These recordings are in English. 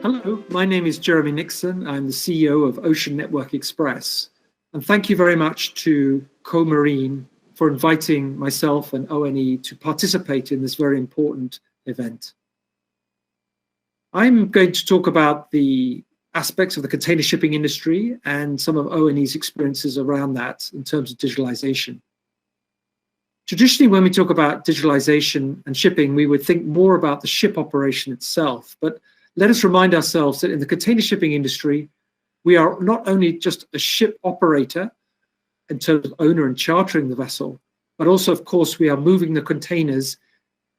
Hello, my name is Jeremy Nixon. I'm the CEO of Ocean Network Express. And thank you very much to CoMarine for inviting myself and ONE to participate in this very important event. I'm going to talk about the aspects of the container shipping industry and some of ONE's experiences around that in terms of digitalization. Traditionally, when we talk about digitalization and shipping, we would think more about the ship operation itself. But let us remind ourselves that in the container shipping industry, we are not only just a ship operator in terms of owner and chartering the vessel, but also, of course, we are moving the containers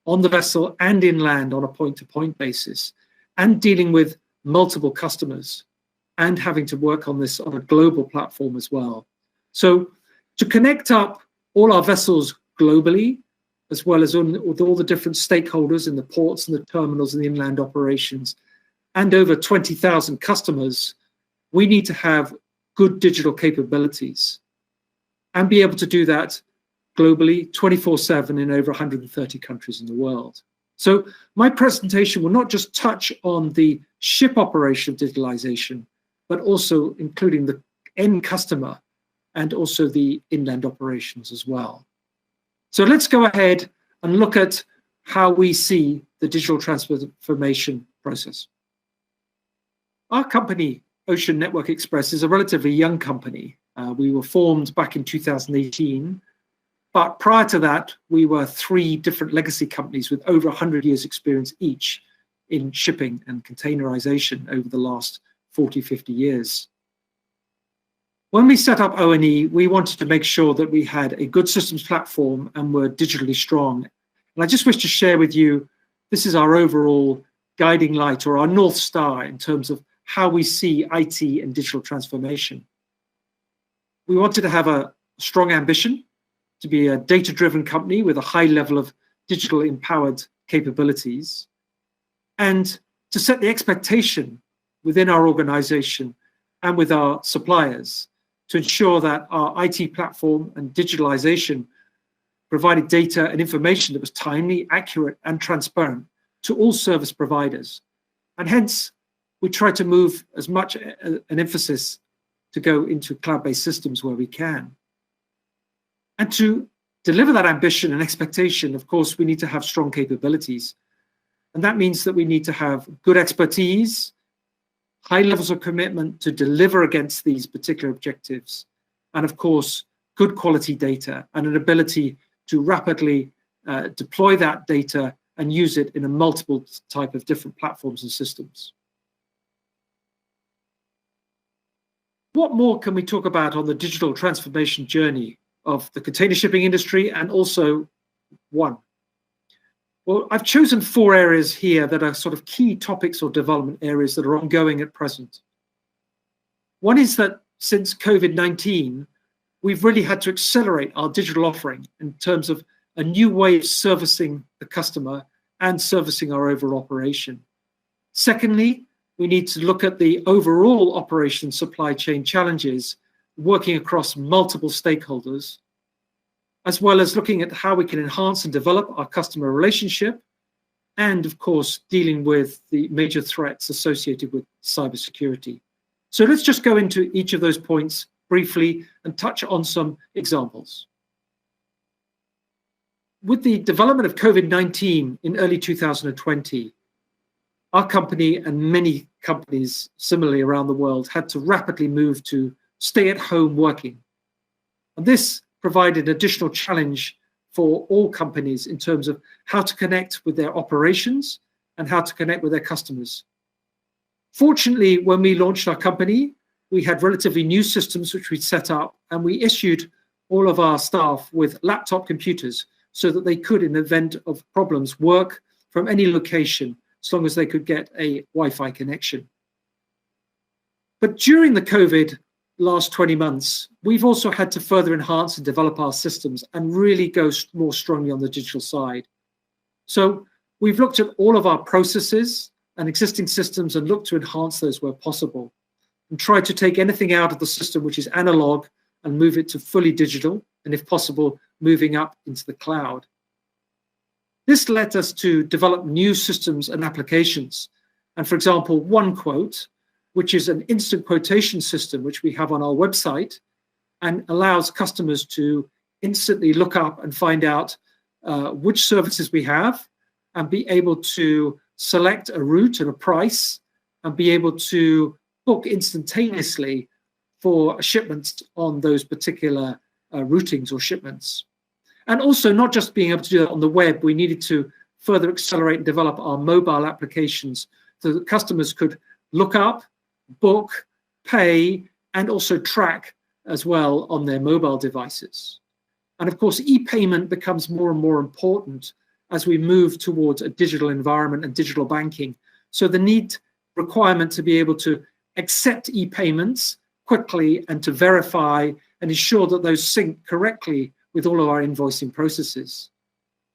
on the vessel and inland on a point-to-point basis, and dealing with multiple customers and having to work on this on a global platform as well. So to connect up all our vessels globally, as well as with all the different stakeholders in the ports and the terminals and the inland operations, and over 20,000 customers, we need to have good digital capabilities and be able to do that globally 24/7 in over 130 countries in the world. So my presentation will not just touch on the ship operation of digitalization, but also including the end customer and also the inland operations as well. So let's go ahead and look at how we see the digital transformation process. Our company, Ocean Network Express, is a relatively young company. We were formed back in 2018, but prior to that, we were 3 different legacy companies with over 100 years experience each in shipping and containerization over the last 40, 50 years. When we set up ONE, we wanted to make sure that we had a good systems platform and were digitally strong. And I just wish to share with you, this is our overall guiding light or our North Star in terms of how we see IT and digital transformation. We wanted to have a strong ambition to be a data-driven company with a high level of digital empowered capabilities, and to set the expectation within our organization and with our suppliers to ensure that our IT platform and digitalization provided data and information that was timely, accurate, and transparent to all service providers. And hence, we try to move as much an emphasis to go into cloud-based systems where we can. And to deliver that ambition and expectation, of course, we need to have strong capabilities. And that means that we need to have good expertise, high levels of commitment to deliver against these particular objectives, and of course, good quality data and an ability to rapidly deploy that data and use it in a multiple type of different platforms and systems. What more can we talk about on the digital transformation journey of the container shipping industry and also ONE? Well, I've chosen 4 areas here that are sort of key topics or development areas that are ongoing at present. One is that since COVID-19, we've really had to accelerate our digital offering in terms of a new way of servicing the customer and servicing our overall operation. Secondly, we need to look at the overall operation supply chain challenges, working across multiple stakeholders, as well as looking at how we can enhance and develop our customer relationship, and of course, dealing with the major threats associated with cybersecurity. So let's just go into each of those points briefly and touch on some examples. With the development of COVID-19 in early 2020, our company and many companies similarly around the world had to rapidly move to stay-at-home working. And this provided an additional challenge for all companies in terms of how to connect with their operations and how to connect with their customers. Fortunately, when we launched our company, we had relatively new systems which we'd set up, and we issued all of our staff with laptop computers so that they could, in the event of problems, work from any location as long as they could get a Wi-Fi connection. But during the COVID last 20 months, we've also had to further enhance and develop our systems and really go more strongly on the digital side. So we've looked at all of our processes and existing systems and looked to enhance those where possible, and tried to take anything out of the system which is analog and move it to fully digital, and if possible, moving up into the cloud. This led us to develop new systems and applications And for example, OneQuote, which is an instant quotation system, which we have on our website, and allows customers to instantly look up and find out which services we have and be able to select a route and a price and be able to book instantaneously for shipments on those particular routings or shipments. And also not just being able to do that on the web, we needed to further accelerate and develop our mobile applications so that customers could look up, book, pay, and also track as well on their mobile devices. And of course, e-payment becomes more and more important as we move towards a digital environment and digital banking. So the requirement to be able to accept e-payments quickly and to verify and ensure that those sync correctly with all of our invoicing processes.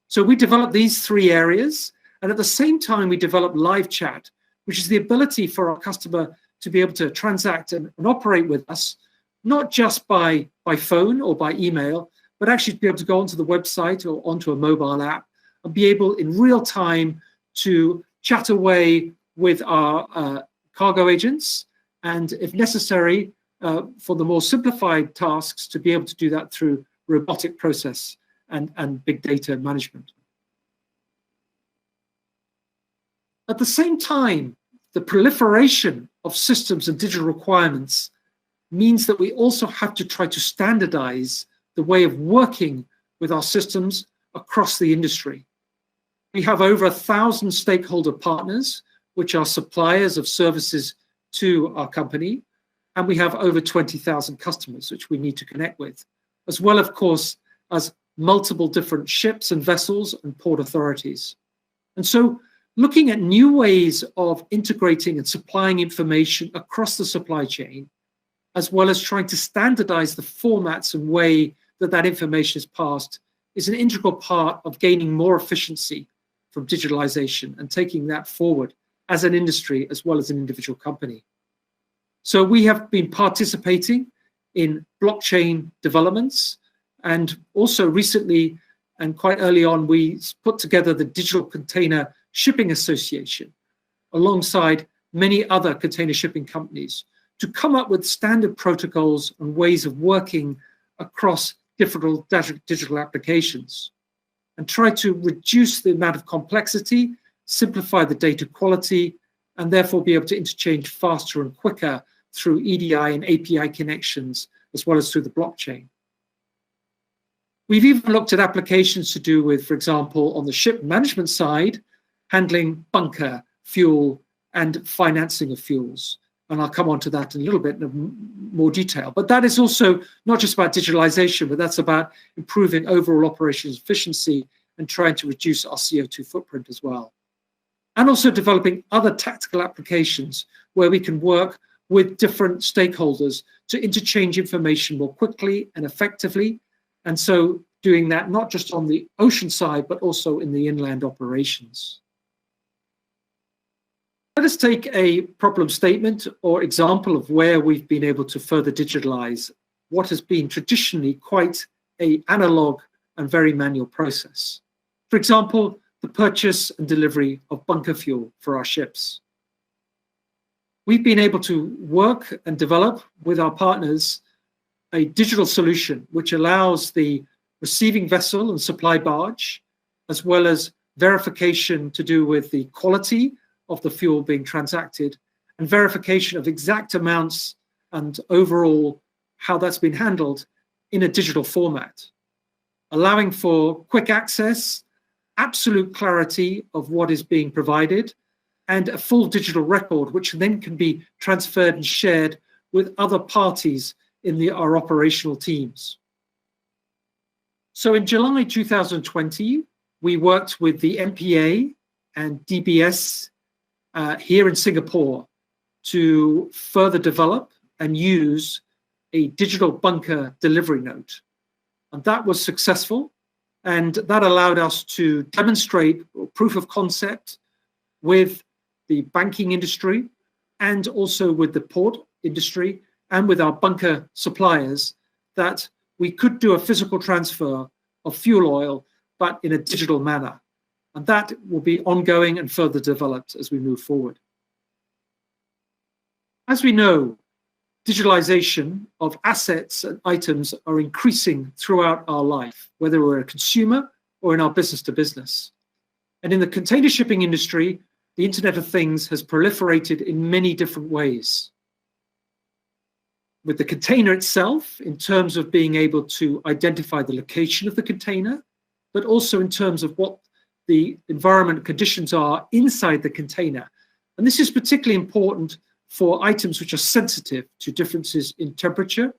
So we developed these three areas, and at the same time we developed live chat, which is the ability for our customer to be able to transact and operate with us, not just by phone or by email, but actually to be able to go onto the website or onto a mobile app and be able in real time to chat away with our cargo agents, and if necessary, for the more simplified tasks, to be able to do that through robotic process and big data management. At the same time, the proliferation of systems and digital requirements means that we also have to try to standardize the way of working with our systems across the industry. We have over 1,000 stakeholder partners, which are suppliers of services to our company, and we have over 20,000 customers, which we need to connect with, as well, of course, as multiple different ships and vessels and port authorities. And so looking at new ways of integrating and supplying information across the supply chain, as well as trying to standardize the formats and way that that information is passed, is an integral part of gaining more efficiency from digitalization and taking that forward as an industry as well as an individual company. So we have been participating in blockchain developments, and also recently and quite early on, we put together the Digital Container Shipping Association alongside many other container shipping companies to come up with standard protocols and ways of working across different digital applications and try to reduce the amount of complexity, simplify the data quality, and therefore be able to interchange faster and quicker through EDI and API connections, as well as through the blockchain. We've even looked at applications to do with, for example, on the ship management side, handling bunker, fuel, and financing of fuels. And I'll come on to that in a little bit in more detail. But that is also not just about digitalization, but that's about improving overall operations efficiency and trying to reduce our CO2 footprint as well. And also developing other tactical applications where we can work with different stakeholders to interchange information more quickly and effectively. And so doing that not just on the ocean side, but also in the inland operations. Let us take a problem statement or example of where we've been able to further digitalize what has been traditionally quite an analog and very manual process. For example, the purchase and delivery of bunker fuel for our ships. We've been able to work and develop with our partners a digital solution which allows the receiving vessel and supply barge, as well as verification to do with the quality of the fuel being transacted and verification of exact amounts and overall how that's been handled in a digital format, allowing for quick access, absolute clarity of what is being provided, and a full digital record, which then can be transferred and shared with other parties in our operational teams. So in July 2020, we worked with the MPA and DBS here in Singapore to further develop and use a digital bunker delivery note. And that was successful. And that allowed us to demonstrate proof of concept with the banking industry and also with the port industry and with our bunker suppliers that we could do a physical transfer of fuel oil, but in a digital manner. And that will be ongoing and further developed as we move forward. As we know, digitalization of assets and items are increasing throughout our life, whether we're a consumer or in our business to business. And in the container shipping industry, the Internet of Things has proliferated in many different ways. With the container itself, in terms of being able to identify the location of the container, but also in terms of what the environment conditions are inside the container. And this is particularly important for items which are sensitive to differences in temperature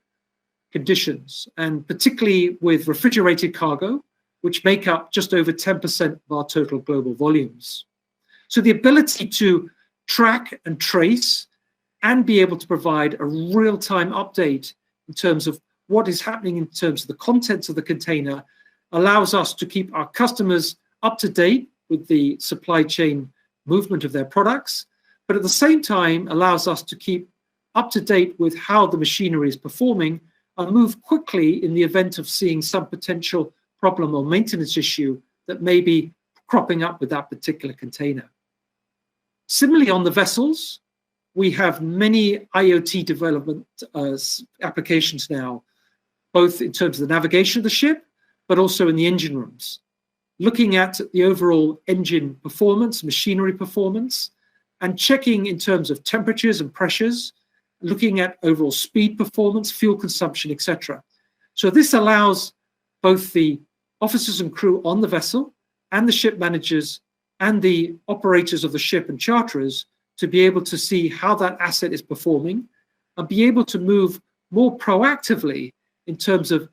conditions, and particularly with refrigerated cargo, which make up just over 10% of our total global volumes. So the ability to track and trace and be able to provide a real-time update in terms of what is happening in terms of the contents of the container allows us to keep our customers up to date with the supply chain movement of their products, but at the same time allows us to keep up to date with how the machinery is performing and move quickly in the event of seeing some potential problem or maintenance issue that may be cropping up with that particular container. Similarly, on the vessels, we have many IoT development applications now, both in terms of the navigation of the ship, but also in the engine rooms, looking at the overall engine performance, machinery performance, and checking in terms of temperatures and pressures, looking at overall speed performance, fuel consumption, etc. So this allows both the officers and crew on the vessel and the ship managers and the operators of the ship and charterers to be able to see how that asset is performing and be able to move more proactively in terms of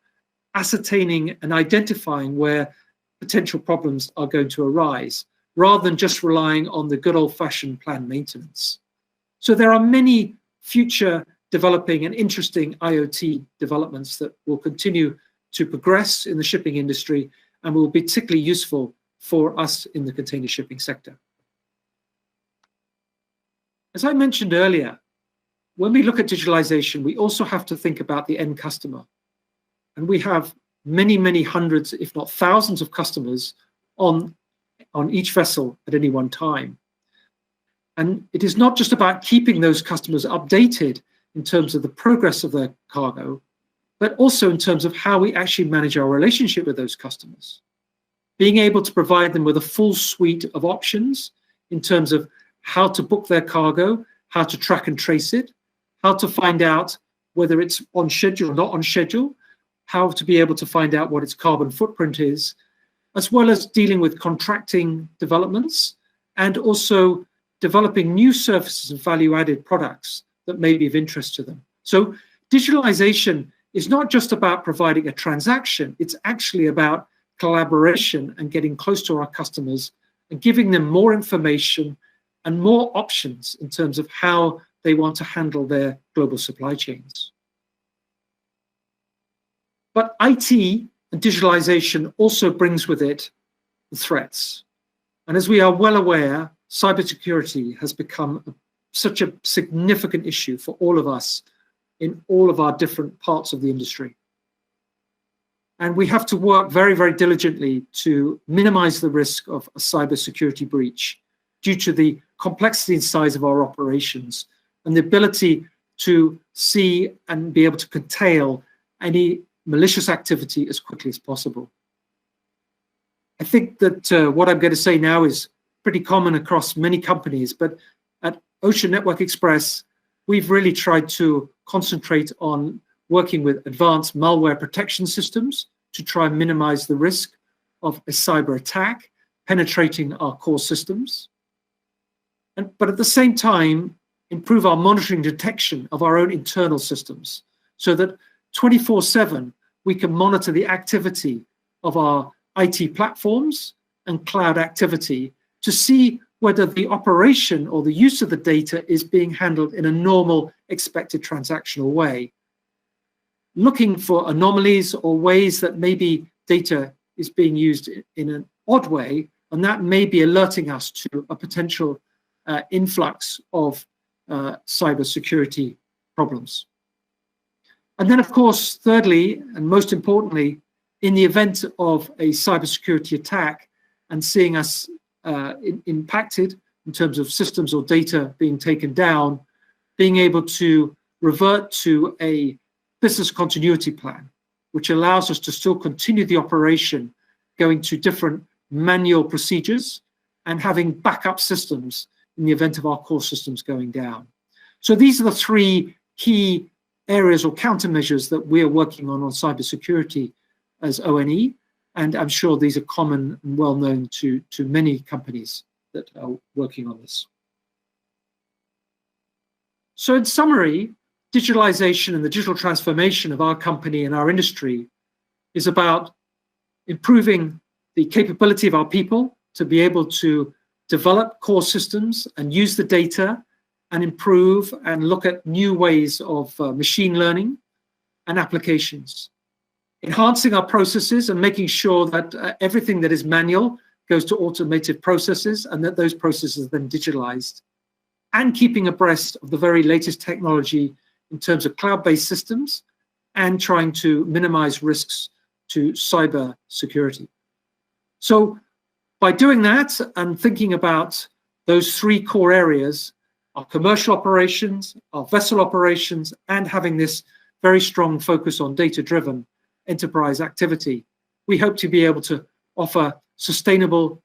ascertaining and identifying where potential problems are going to arise, rather than just relying on the good old-fashioned planned maintenance. So there are many future developing and interesting IoT developments that will continue to progress in the shipping industry and will be particularly useful for us in the container shipping sector. As I mentioned earlier, when we look at digitalization, we also have to think about the end customer. And we have many, many hundreds, if not thousands of customers on each vessel at any one time. And it is not just about keeping those customers updated in terms of the progress of their cargo, but also in terms of how we actually manage our relationship with those customers. Being able to provide them with a full suite of options in terms of how to book their cargo, how to track and trace it, how to find out whether it's on schedule or not on schedule, how to be able to find out what its carbon footprint is, as well as dealing with contracting developments and also developing new services and value-added products that may be of interest to them. So digitalization is not just about providing a transaction, it's actually about collaboration and getting close to our customers and giving them more information and more options in terms of how they want to handle their global supply chains. But IT and digitalization also brings with it the threats. And as we are well aware, cybersecurity has become such a significant issue for all of us in all of our different parts of the industry. And we have to work very, very diligently to minimize the risk of a cybersecurity breach due to the complexity and size of our operations and the ability to see and be able to curtail any malicious activity as quickly as possible. I think that what I'm going to say now is pretty common across many companies, but at Ocean Network Express, we've really tried to concentrate on working with advanced malware protection systems to try and minimize the risk of a cyber attack penetrating our core systems. But at the same time, improve our monitoring detection of our own internal systems so that 24/7 we can monitor the activity of our IT platforms and cloud activity to see whether the operation or the use of the data is being handled in a normal, expected transactional way. Looking for anomalies or ways that maybe data is being used in an odd way, and that may be alerting us to a potential influx of cybersecurity problems. And then, of course, thirdly, and most importantly, in the event of a cybersecurity attack and seeing us impacted in terms of systems or data being taken down, being able to revert to a business continuity plan, which allows us to still continue the operation, going to different manual procedures and having backup systems in the event of our core systems going down. So these are the three key areas or countermeasures that we're working on cybersecurity as ONE, and I'm sure these are common and well known to many companies that are working on this. So in summary, digitalization and the digital transformation of our company and our industry is about improving the capability of our people to be able to develop core systems and use the data and improve and look at new ways of machine learning and applications. Enhancing our processes and making sure that everything that is manual goes to automated processes and that those processes are then digitalized. And keeping abreast of the very latest technology in terms of cloud-based systems and trying to minimize risks to cyber security. So by doing that and thinking about those three core areas, our commercial operations, our vessel operations, and having this very strong focus on data-driven enterprise activity, we hope to be able to offer sustainable,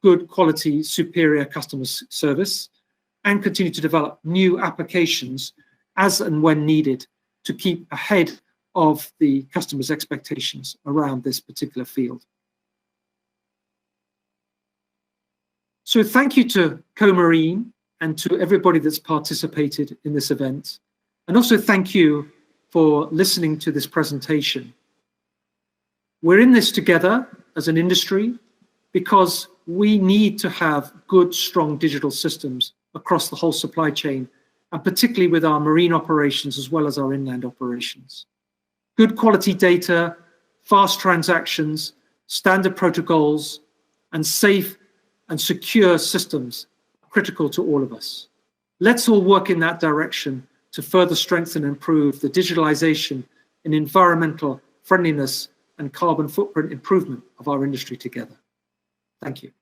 good quality, superior customer service and continue to develop new applications as and when needed to keep ahead of the customer's expectations around this particular field. So thank you to Co-Marine and to everybody that's participated in this event. And also thank you for listening to this presentation. We're in this together as an industry because we need to have good, strong digital systems across the whole supply chain, and particularly with our marine operations as well as our inland operations. Good quality data, fast transactions, standard protocols, and safe and secure systems are critical to all of us. Let's all work in that direction to further strengthen and improve the digitalization and environmental friendliness and carbon footprint improvement of our industry together. Thank you.